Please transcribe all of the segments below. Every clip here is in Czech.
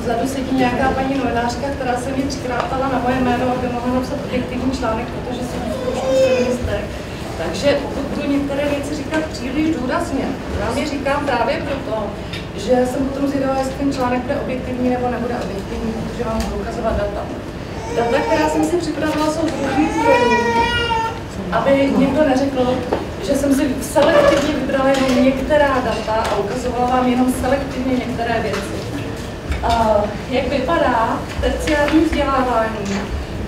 vzadu sedí nějaká paní novinářka, která se mi třikrát ptala na moje jméno, aby mohla napsat objektivní článek, protože jsem zkoušku feministek. Takže pokud budu některé věci říkat příliš důrazně, já mi říkám právě proto, že jsem potom zvědavá, jestli ten článek bude objektivní nebo nebude objektivní, protože vám budu ukazovat data. Data, která jsem si připravila, jsou z různých zdrojů, aby někdo neřekl, že jsem si selektivně vybrala jenom některá data a ukazovala vám jenom selektivně některé věci. Jak vypadá terciární vzdělávání,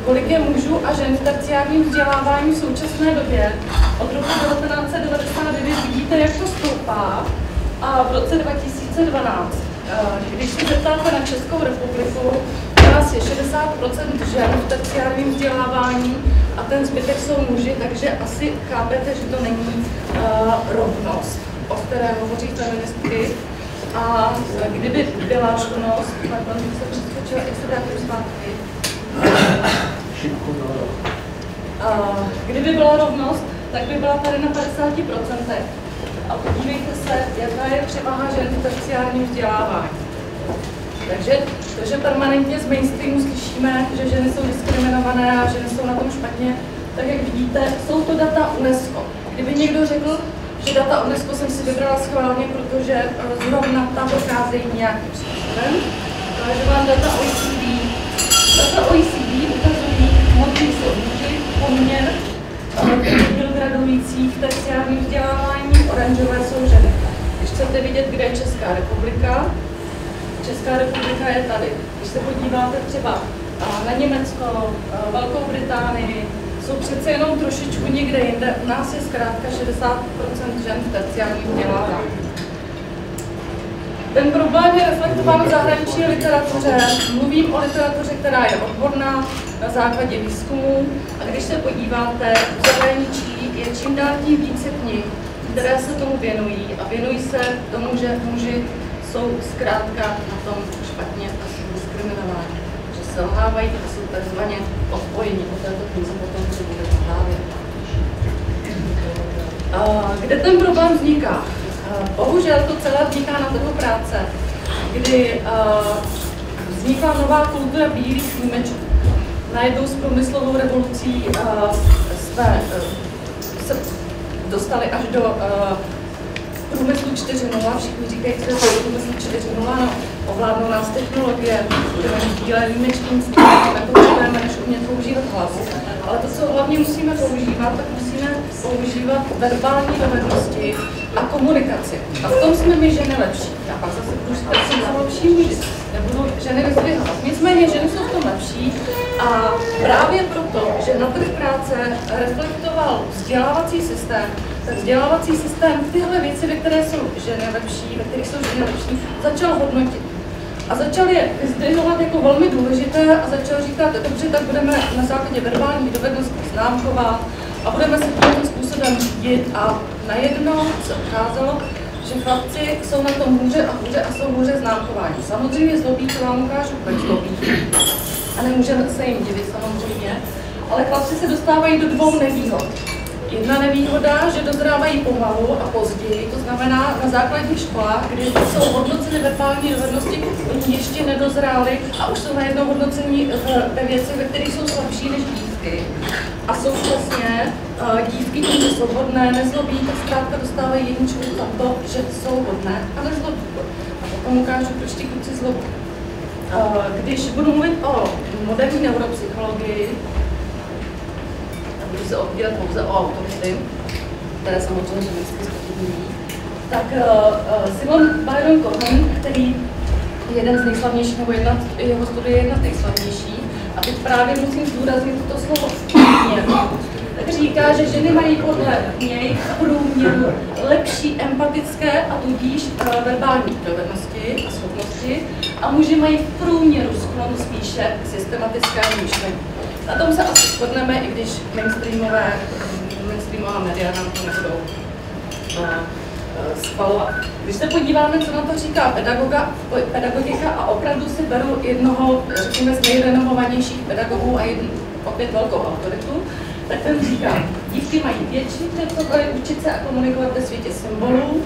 kolik je mužů a žen v terciárním vzdělávání v současné době. Od roku 1999 vidíte, jak to stoupá, a v roce 2012, když se zeptáte na Českou republiku, u nás je 60% žen v terciárním vzdělávání a ten zbytek jsou muži, takže asi chápete, že to není rovnost, o které hovoří feministky. A kdyby byla rovnost, pardon, bych se přeskočila, jak se dáte zpátky. Kdyby byla rovnost, tak by byla tady na 50%. A podívejte se, jaká je převaha žen v terciárním vzdělávání. Takže to, že permanentně z mainstreamu slyšíme, že ženy jsou diskriminované a ženy jsou na tom špatně, tak jak vidíte, jsou to data UNESCO. Kdyby někdo řekl, že data UNESCO jsem si vybrala schválně, protože zrovna tam procházejí nějakým způsobem, ale že vám data OECD. Data OECD ukazují, modrý jsou muži, poměr podíl gradujících v terciárním vzdělávání, oranžové jsou ženy. Když chcete vidět, kde je Česká republika, Česká republika je tady. Když se podíváte třeba na Německo, Velkou Británii, jsou přece jenom trošičku někde jinde. U nás je zkrátka 60% žen v terciárním vzdělávání. Ten problém je reflektován v zahraniční literatuře. Mluvím o literatuře, která je odborná na základě výzkumu. A když se podíváte, v zahraničí je čím dál tím více knih, které se tomu věnují. A věnují se tomu, že muži jsou zkrátka na tom špatně a jsou diskriminováni. Že selhávají a jsou takzvaně odpojení. O této knize potom se bude vyprávět. Kde ten problém vzniká? Bohužel to celé vzniká na trhu práce, kdy vznikla nová kultura bílých Němečů. Najednou s průmyslovou revolucí jsme se dostali až do průmyslu 4.0. Všichni říkají, že to je průmyslu 4.0, no, ovládnou nás technologie, budeme mít bílé výjimečky, nepotřebujeme, než umět používat hlas. Ale to, co hlavně musíme používat, tak musíme používat verbální dovednosti a komunikaci. A v tom jsme my ženy lepší. Já pak zase budu říkat, že jsou lepší muži. Nebudu ženy vyzdvihovat. Nicméně ženy jsou v tom lepší a právě proto, že na trh práce reflektoval vzdělávací systém, tak vzdělávací systém tyhle věci, ve které jsou ženy lepší, ve kterých jsou ženy lepší, začal hodnotit. A začal je vyzdvihovat jako velmi důležité a začal říkat, dobře, tak budeme na základě verbálních dovedností známkovat a budeme se tímto způsobem řídit a najednou se ukázalo, že chlapci jsou na tom hůře a jsou hůře známkování. Samozřejmě zlobí, to vám ukážu, proč zlobí. A nemůžeme se jim divit samozřejmě, ale chlapci se dostávají do dvou nevýhod. Jedna nevýhoda, že dozrávají pomalu a později, to znamená na základních školách, kde jsou hodnoceny verbální dovednosti, oni ještě nedozráli a už jsou najednou hodnocení ve věci, ve kterých jsou slabší než dívky. A současně dívky, které jsou hodné, nezlobí, tak zkrátka dostávají jedničku za to, že jsou hodné a nezlobí. A potom ukážu, proč ty kluci zlobí. Když budu mluvit o moderní neuropsychologii, budu se opírat pouze o autority, které samozřejmě vždycky zpochybňují, tak Simon Byron-Cohen, který je jeden z nejslavnějších, nebo jeho studie je jedna z nejslavnějších, a teď právě musím zdůraznit toto slovo tak říká, že ženy mají podle něj v průměru lepší empatické a tudíž verbální dovednosti a schopnosti a muži mají v průměru sklon spíše k systematickému myšlení. Na tom se asi shodneme, i když mainstreamová média nám to nebudou schvalovat. Když se podíváme, co na to říká pedagogika a opravdu si beru jednoho, řekněme, z nejrenomovanějších pedagogů a opět velkou autoritu, tak ten říká, dívky mají větší předpoklady učit se a komunikovat ve světě symbolů,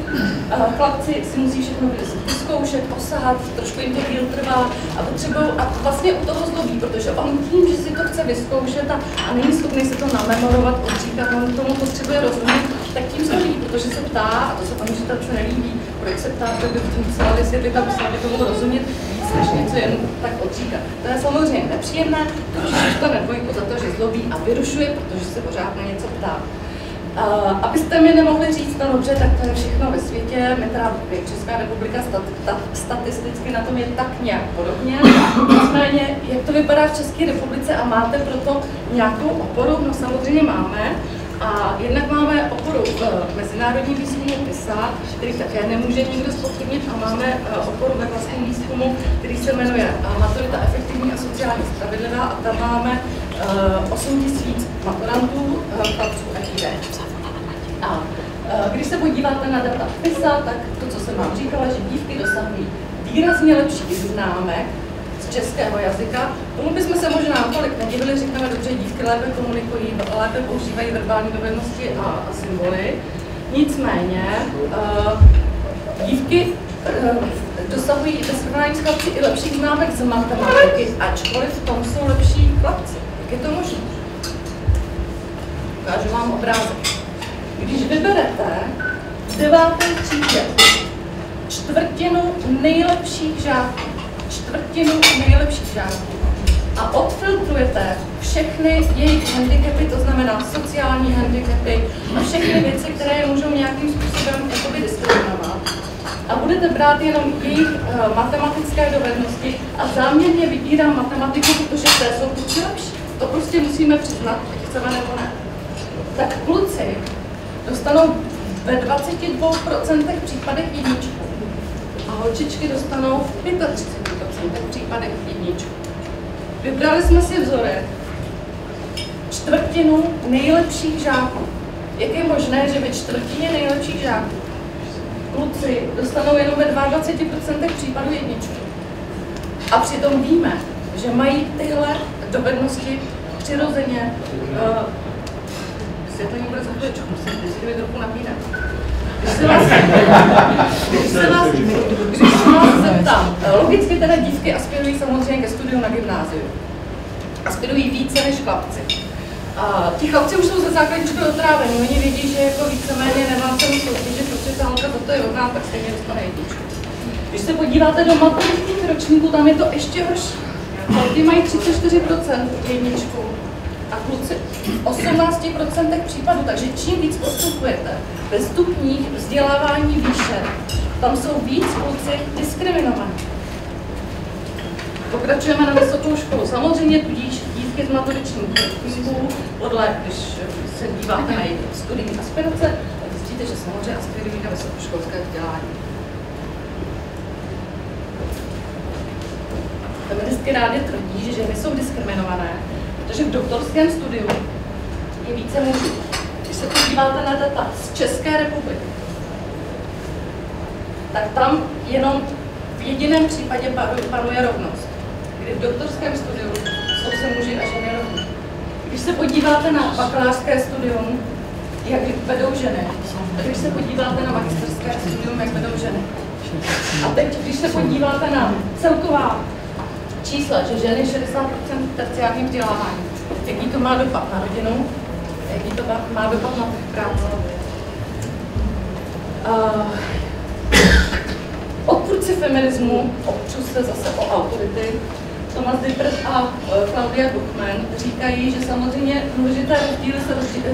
chlapci si musí všechno vyzkoušet, osahat, trošku jim to díl trvá a potřebují, a vlastně u toho zlobí, protože on tím, že si to chce vyzkoušet a není schopný si to namemorovat, odříkat, on tomu potřebuje rozumět, tak tím zlobí, protože se ptá, a to se paní ředitelce nelíbí, proč se ptá, že by musela vysvětlit a musela by tomu rozumět víc, než něco jen tak odříkat. To je samozřejmě nepříjemné, protože dostane dvojku za to, že zlobí a vyrušuje, protože se pořád na něco ptá. Abyste mi nemohli říct, no dobře, tak to je všechno ve světě, my teda Česká republika statisticky na tom je tak nějak podobně. Nicméně, jak to vypadá v České republice a máte proto nějakou oporu? No samozřejmě máme. A jednak máme oporu v mezinárodním výzkumu PISA, který také nemůže nikdo zpochybnit, a máme oporu ve vlastním výzkumu, který se jmenuje Maturita efektivní a sociálně spravedlivá, a tam máme 8 000 maturantů, chlapců a dívek. A když se podíváte na data PISA, tak to, co jsem vám říkala, že dívky dosahují výrazně lepších známek z českého jazyka. Tomu bychom se možná tolik nedivili, říkáme dobře, dívky lépe komunikují, lépe používají verbální dovednosti a symboly. Nicméně dívky dosahují ve srovnání s chlapci i lepších známek z matematiky, ačkoliv v tom jsou lepší chlapci. Jak je to možné? Ukážu vám obrázek. Když vyberete v 9. třídě čtvrtinu nejlepších žáků a odfiltrujete všechny jejich handicapy, to znamená sociální handicapy a všechny věci, které je můžou nějakým způsobem diskriminovat. A budete brát jenom jejich matematické dovednosti a záměrně vybírám matematiku, protože té jsou kluci lepší. To prostě musíme přiznat, ať chceme nebo ne. Tak kluci dostanou ve 22% případech jedničku a holčičky dostanou v 35% případech jedničku. Vybrali jsme si vzorek čtvrtinu nejlepších žáků. Jak je možné, že ve čtvrtině nejlepších žáků kluci dostanou jenom ve 22% případů jedničku? A přitom víme, že mají tyhle dovednosti přirozeně. Světlení bude za chvíličku, musím si trochu napínat. Když se vás zeptám, logicky teda dívky aspirují samozřejmě ke studiu na gymnáziu. Aspirují více než chlapci. Ti chlapci už jsou ze základní školy otrávení, oni vědí, že jako víceméně nemá cenu soutěžit, protože ta holka za to je hodná, tak stejně dostane jedničku. Když se podíváte do maturitních ročníků, tam je to ještě horší. Holky mají 34% jedničku a kluci v 18% případů, takže čím víc postupujete ve stupních vzdělávání výše, tam jsou víc kluci diskriminovaní. Pokračujeme na vysokou školu. Samozřejmě tudíž dívky z maturitních ročníků, podle, když se díváte na jejich studijní aspirace, tak zjistíte, že samozřejmě aspirují na vysokoškolské vzdělání. Feministky rády tvrdí, že ženy jsou diskriminované, protože v doktorském studiu je více mužů. Když se podíváte na data z České republiky, tak tam jenom v jediném případě panuje rovnost, kdy v doktorském studiu jsou se muži a ženy rovní. Když se podíváte na bakalářské studium, jak vedou ženy, a když se podíváte na magisterské studium, jak vedou ženy. A teď, když se podíváte na celková čísla, že ženy 60% terciární vzdělávání, jaký to má dopad na rodinu, jaký to má dopad na práci. Odpůrci feminismu, opřu se zase o autority, Thomas Dippert a Claudia Buchmann říkají, že samozřejmě důležité rozdíly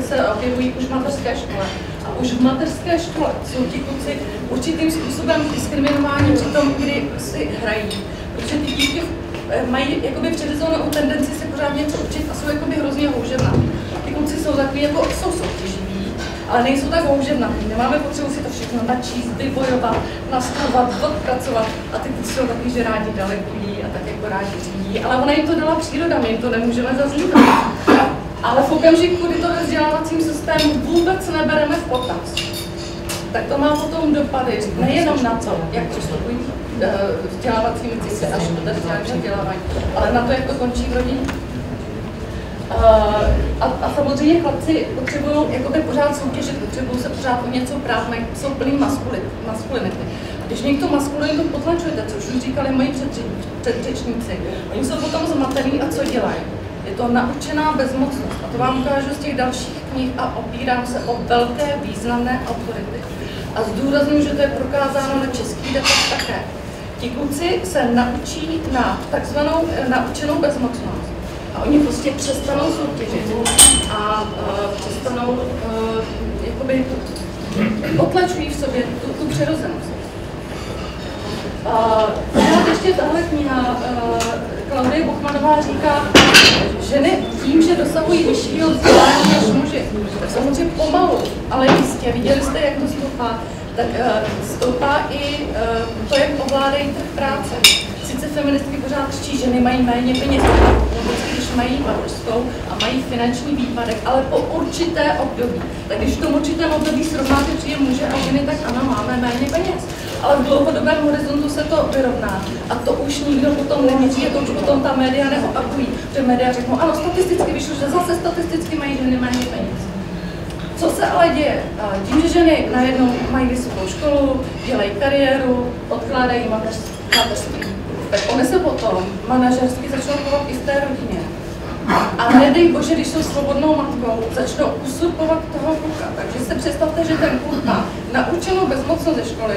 se objevují už v mateřské škole. A už v mateřské škole jsou ti kluci určitým způsobem diskriminováni při tom, kdy si hrají. Protože ty dívky mají jakoby přirozenou tendenci si pořád něco učit a jsou jakoby hrozně houževnatí. Ty kluci jsou takový, jako jsou soutěživí, ale nejsou tak houževnatí. Nemáme potřebu si to všechno načíst, vybojovat, nastavovat, odpracovat. A ty kluci jsou takový, že rádi delegují a tak jako rádi řídí. Ale ona jim to dala příroda, my jim to nemůžeme zazlívat. Ale v okamžiku, kdy to ve vzdělávacím systému vůbec nebereme v potaz, tak to má potom dopady nejenom na to, jak přistupují vzdělávacími cykly až do terciárního vzdělávání, ale na to, jak to končí v rodině. A samozřejmě chlapci potřebují jakoby pořád soutěžit, potřebují se pořád o něco prát, jsou plný maskulinity. Když někdo maskulinitu potlačujete, což už říkali moji předřečníci, oni jsou potom zmatený a co dělají? Je to naučená bezmocnost. A to vám ukážu z těch dalších knih a opírám se o velké významné autority. A zdůraznuju, že to je prokázáno na českých datech také. Ti kluci se naučí na takzvanou naučenou bezmocnost. A oni prostě přestanou soutěžit a přestanou, jakoby, potlačují v sobě tu přirozenost. Ještě tahle kniha Klaudie Buchmanová říká, ženy tím, že dosahují vyššího vzdělání než muži, tak samozřejmě pomalu, ale jistě, viděli jste, jak to stoupá, tak stoupá i to, jak ovládají trh práce. Sice feministky pořád křičí, ženy mají méně peněz, když mají mateřskou a mají finanční výpadek, ale po určité období. Tak když v tom určitém období srovnáte příjem muže a ženy, tak ano, máme méně peněz. Ale v dlouhodobém horizontu se to vyrovná. A to už nikdo potom neměří, a to už potom ta média neopakují. Protože média řeknou, ano, statisticky vyšlo, že zase statisticky mají ženy méně peněz. Co se ale děje? Tím, že ženy najednou mají vysokou školu, dělají kariéru, odkládají mateřství, tak oni se potom manažersky začnou chovat i v té rodině. A nedej bože, když jsou svobodnou matkou, začnou usurpovat toho kluka. Takže si představte, že ten kluk má naučenou bezmocnost ze školy,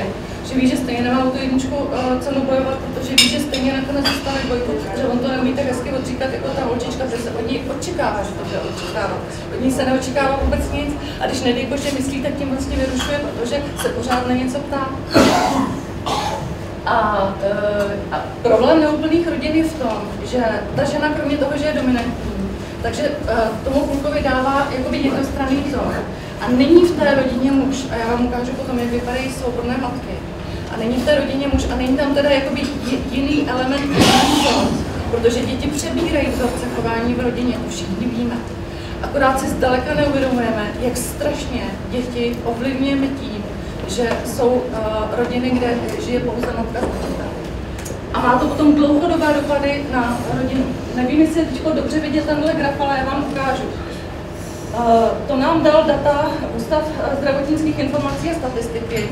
že ví, že stejně nemá tu jedničku cenu bojovat, protože ví, že stejně nakonec dostane dvojku, že on to neumí tak hezky odříkat jako ta holčička, že se od něj očekává, že to bude očekávat. Od ní se neočekává vůbec nic a když nedej bože myslí, tak tím vlastně vyrušuje, protože se pořád na něco ptá. A problém neúplných rodin je v tom, že ta žena kromě toho, že je dominantní, takže tomu klukovi dává jakoby jednostranný vzor. A není v té rodině muž, a já vám ukážu potom, jak vypadají svobodné matky. A není v té rodině muž, a není tam teda jakoby jiný element vzor, protože děti přebírají vzorce chování v rodině, to všichni víme. Akorát si zdaleka neuvědomujeme, jak strašně děti ovlivňujeme tím, že jsou rodiny, kde žije pouze matka s dítětem. A má to potom dlouhodobé dopady na rodinu. Nevím, jestli je teď dobře vidět tenhle graf, ale já vám ukážu. To nám dal data Ústav zdravotnických informací a statistiky,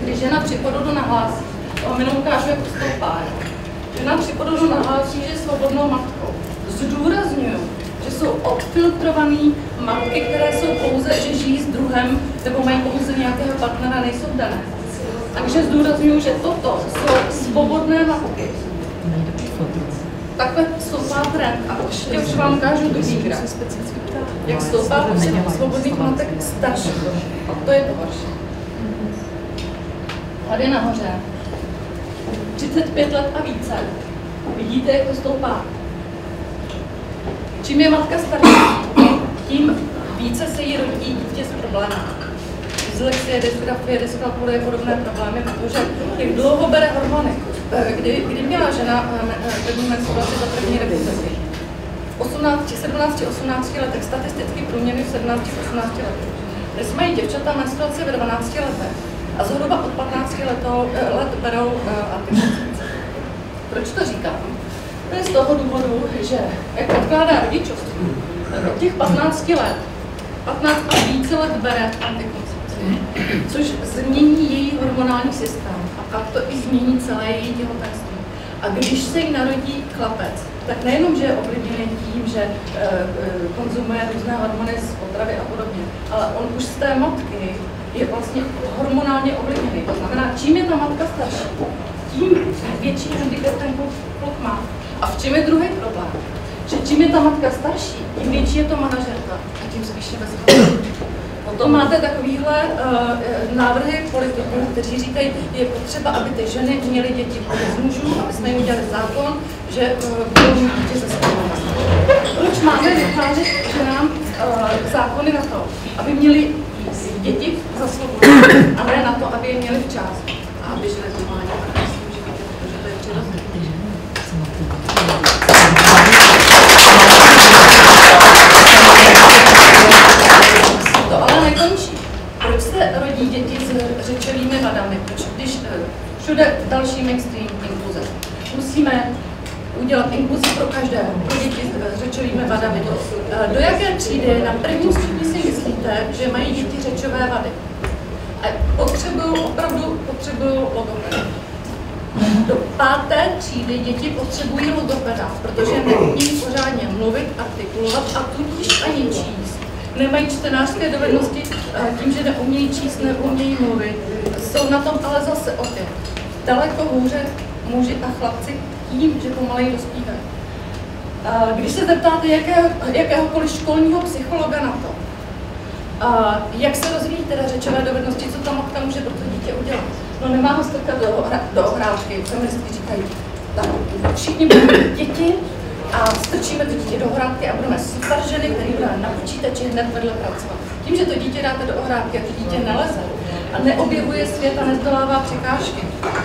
když žena při porodu nahlásí. To vám jenom ukážu, jak to stoupá. Žena při porodu nahlásí, že je svobodnou matkou. Zdůrazňuju, že jsou odfiltrované matky, které jsou pouze, že žijí s druhem, nebo mají pouze nějakého partnera, nejsou dané. Takže zdůrazňuji, že toto jsou svobodné matky. Takhle stoupá trend. A ještě už vám ukážu druhý graf. Jak stoupá počet svobodných matek starších. A to je to horší. Tady nahoře. 35 let a více. Vidíte, jak to stoupá. Čím je matka starší, tím více se jí rodí dítě s problémy. Dyslexie, dysgrafie, dyskalkulie, podobné problémy, protože jak dlouho bere hormony. Kdy měla žena první menstruaci za první republiky? V 17, 18 letech, statisticky průměrně v 17, 18 letech. Dnes mají děvčata menstruaci ve 12 letech a zhruba od 15 let berou antikoncepci. Proč to říkám? To je z toho důvodu, že jak odkládá rodičovství, tak od těch 15 let, 15 a více let bere antikoncepci, což změní její hormonální systém a pak to i změní celé její těhotenství. A když se jí narodí chlapec, tak nejenom, že je ovlivněný tím, že konzumuje různé hormony z potravy a podobně, ale on už z té matky je vlastně hormonálně ovlivněný. To znamená, čím je ta matka starší, tím větší handicap ten kluk má. A v čem je druhý problém? Že čím je ta matka starší, tím větší je to manažerka a tím se vyšší bezpečnost. Potom máte takovýhle návrhy politiků, kteří říkají, je potřeba, aby ty ženy měly děti bez mužů, aby jsme jim udělali zákon, že budou mít dítě ze svého. Proč máme vytvářet ženám zákony na to, aby měli děti za svobodu a ne na to, aby je měli včas a aby žili normálně. Protože to je přirozené. To ale nekončí. Proč se rodí děti s řečovými vadami? Proč, když všude další mainstream inkluze, musíme udělat inkluzi pro každého, pro děti s řečovými vadami. Do jaké třídy na prvním stupni si myslíte, že mají děti řečové vady? A opravdu potřebují logopeda. Do 5. třídy děti potřebují logopeda, protože neumí pořádně mluvit, artikulovat a tudíž ani číst. Nemají čtenářské dovednosti tím, že neumějí číst, neumějí mluvit. Jsou na tom ale zase opět daleko hůře muži a chlapci tím, že pomaleji dospívají. Když se zeptáte jakéhokoliv školního psychologa na to, jak se rozvíjí teda řečové dovednosti, co ta matka může pro to dítě udělat? No nemá ho strkat do ohrádky, feministky říkají, tak všichni budeme děti a strčíme to dítě do ohrádky a budeme super ženy, které budeme na počítači hned vedle pracovat. Tím, že to dítě dáte do ohrádky a to dítě neleze a neobjevuje svět a nezdolává překážky,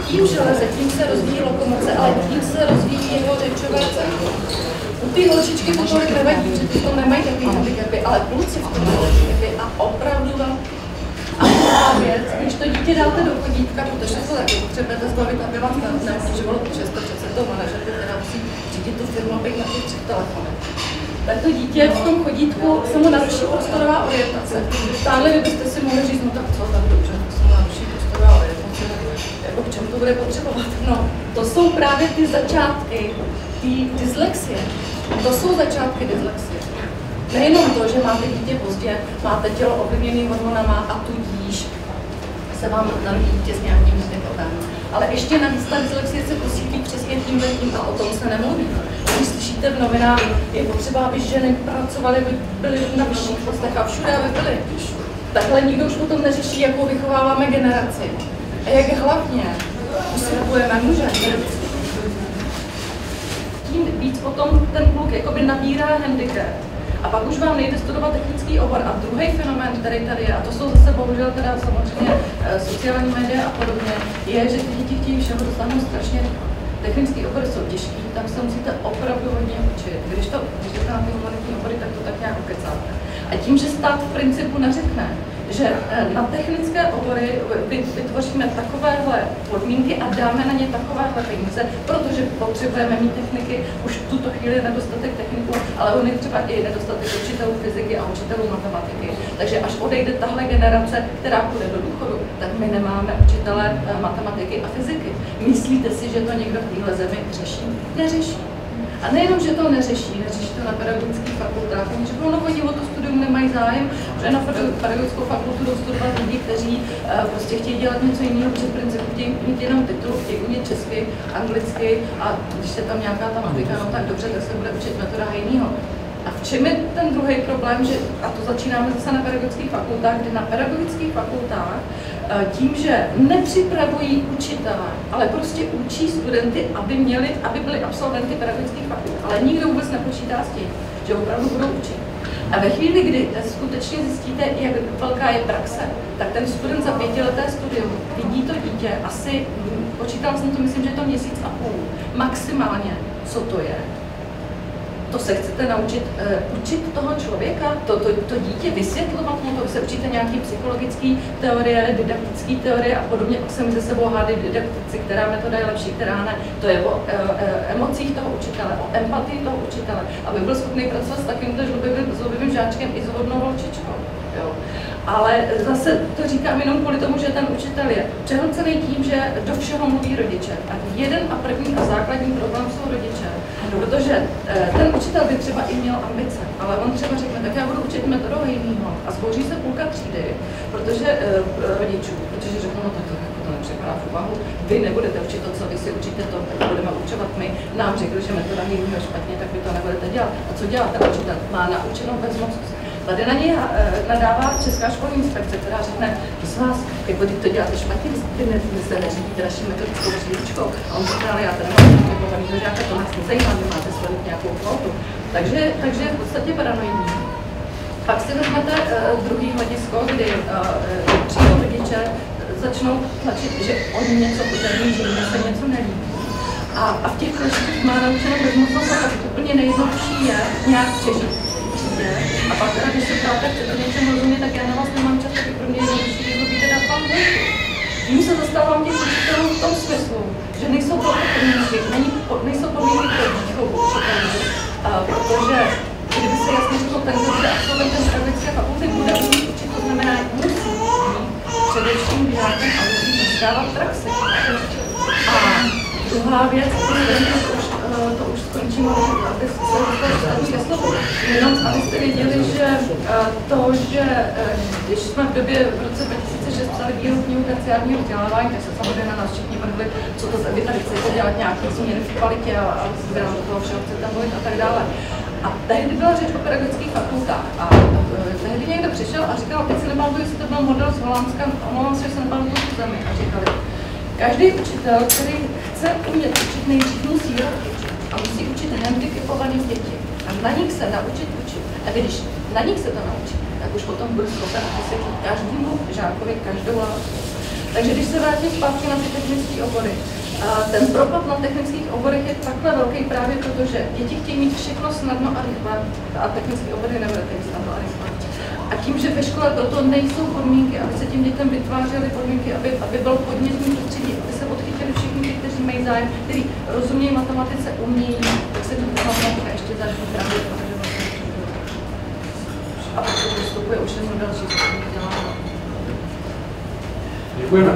tím, že leze, tím se rozvíjí lokomoce, ale tím se rozvíjí jeho řečové centrum. U té holčičky to tolik nevadí, že ty to nemají takový handicapy, ale kluci v tom handicapy a opravdu velký. A druhá věc, když to dítě dáte do chodítka, protože se taky potřebujete zbavit, aby vás neobtěžovalo, protože jste přece to manažer, která musí řídit tu firmu, aby na těch 3 telefonech. Tak to dítě v tom chodítku se mu naruší prostorová orientace. Táhle vy byste si mohli říct, no tak co, tak dobře, se mu naruší prostorová orientace, jako k čemu to bude potřebovat? No, to jsou právě ty začátky, ty dyslexie. To jsou začátky dyslexie. Nejenom to, že máte dítě pozdě, máte tělo ovlivněné hormonama a tudíž se vám narodí dítě s nějakým handicapem. Ale ještě navíc ta dyslexie se posílí přesně tímhle tím a o tom se nemluví. Když slyšíte v novinách, je potřeba, aby ženy pracovaly, byly na vyšších postech a všude, aby byly. Takhle nikdo už potom neřeší, jakou vychováváme generaci. A jak hlavně usilujeme muže. Tím víc potom ten kluk jakoby nabírá handicap. A pak už vám nejde studovat technický obor. A druhý fenomén, který tady je, a to jsou zase bohužel teda samozřejmě sociální média a podobně, je, že ty děti chtějí všeho dostanou strašně. Technický obory jsou těžký, tam se musíte opravdu hodně učit. Když jdete na ty humanitní obory, tak to tak nějak ukecáte. A tím, že stát v principu neřekne, že na technické obory vytvoříme takovéhle podmínky a dáme na ně takovéhle peníze, protože potřebujeme mít techniky, už v tuto chvíli je nedostatek techniků, ale on je třeba i nedostatek učitelů fyziky a učitelů matematiky. Takže až odejde tahle generace, která půjde do důchodu, tak my nemáme učitele matematiky a fyziky. Myslíte si, že to někdo v téhle zemi řeší? Neřeší. A nejenom, že to neřeší to na pedagogických fakultách, oni řeknou, no oni o to studium nemají zájem, že na pedagogickou fakultu jdou studovat lidi, kteří prostě chtějí dělat něco jiného, protože v principu chtějí mít jenom titul, chtějí umět česky, anglicky a když je tam nějaká ta matika, no tak dobře, tak se bude učit metoda Hejního. A v čem je ten druhý problém, že, a to začínáme zase na pedagogických fakultách, kdy na pedagogických fakultách tím, že nepřipravují učitele, ale prostě učí studenty, aby byli absolventy pedagogických fakult. Ale nikdo vůbec nepočítá s tím, že opravdu budou učit. A ve chvíli, kdy skutečně zjistíte, jak velká je praxe, tak ten student za 5leté studium vidí to dítě asi, počítala jsem to, myslím, že je to 1,5 měsíce, maximálně, co to je. To se chcete naučit učit toho člověka, to dítě, vysvětlovat mu, to se učíte nějaký psychologický teorie, didaktický teorie a podobně, pak se mi ze sebou hádají didaktici, která metoda je lepší, která ne. To je o emocích toho učitele, o empatii toho učitele, aby byl schopný pracovat s takýmto zlobivým žáčkem i s hodnou holčičkou. Jo. Ale zase to říkám jenom kvůli tomu, že ten učitel je přehlcený tím, že do všeho mluví rodiče. A jeden a první a základní problém jsou rodiče. Protože ten učitel by třeba i měl ambice, ale on třeba řekne, tak já budu učit metodou Hejního a zboří se půlka třídy, protože rodičů, protože řeknou, no tak to nepřipadá v úvahu, vy nebudete učit to, co vy si učíte, to budeme učovat my, nám řekli, že metoda Hejního je špatně, tak vy to nebudete dělat. A co dělá ten učitel? Má naučenou bezmocnost. Tady na něj nadává Česká školní inspekce, která řekne, prosím vás, jako když to děláte špatně, vy se neřídíte naší metodickou příručkou. A on říká, ale já tady mám vychovanýho žáka, to nás nezajímá, vy máte sledovat nějakou kvotu. Takže je v podstatě paranoidní. Pak si vezmete druhý hledisko, kdy přijdou rodiče, začnou tlačit, že oni něco podaří, že jim se něco nelíbí. A v těch kleších má naučenou bezmocnost a tak úplně nejjednodušší je nějak přežít. A pak teda, když se ptáte, chcete něčem rozumět, tak já na vás nemám čas, taky pro mě jednodušší, že zlobíte dát vám dvojku. Tím se dostávám těch učitelů v tom smyslu, že nejsou podmínky pro absolventem pedagogické fakulty bude umět učit, to znamená, musí především žákem a musí získávat praxi. A druhá věc, to už skončím, aby se dostal ke slovu. Jenom abyste věděli, že že když jsme v době v roce 2006 psali Bílou knihu terciárního vzdělávání, tak se samozřejmě na nás všichni vrhli, co to vy tady chcete dělat nějaké změny v kvalitě a do toho všeho chcete mluvit a tak dále. A tehdy byla řeč o pedagogických fakultách a tehdy někdo přišel a říkal, teď si nepamatuju, jestli to byl model z Holandska, omlouvám se, že se nepamatuju tu zemi, a říkali, každý učitel, který chce umět učit, nejdřív musí rok učit a musí učit handicapované děti a na nich se naučit učit. A když na nich se to naučí, tak už potom bude schopen vysvětlit každému žákovi každou látku. Takže když se vrátím zpátky na ty technické obory, ten propad na technických oborech je takhle velký právě proto, že děti chtějí mít všechno snadno a rychle a technické obory nebudete mít snadno a rychle. A tím, že ve škole proto nejsou podmínky, aby se těm dětem vytvářely podmínky, aby bylo podnětné prostředí, aby se odchytili všichni ty, kteří mají zájem, kteří rozumějí matematice, umějí, tak se ta matematika ještě začne právě a potom vystupuje už jen další vzdělávání. Děkujeme.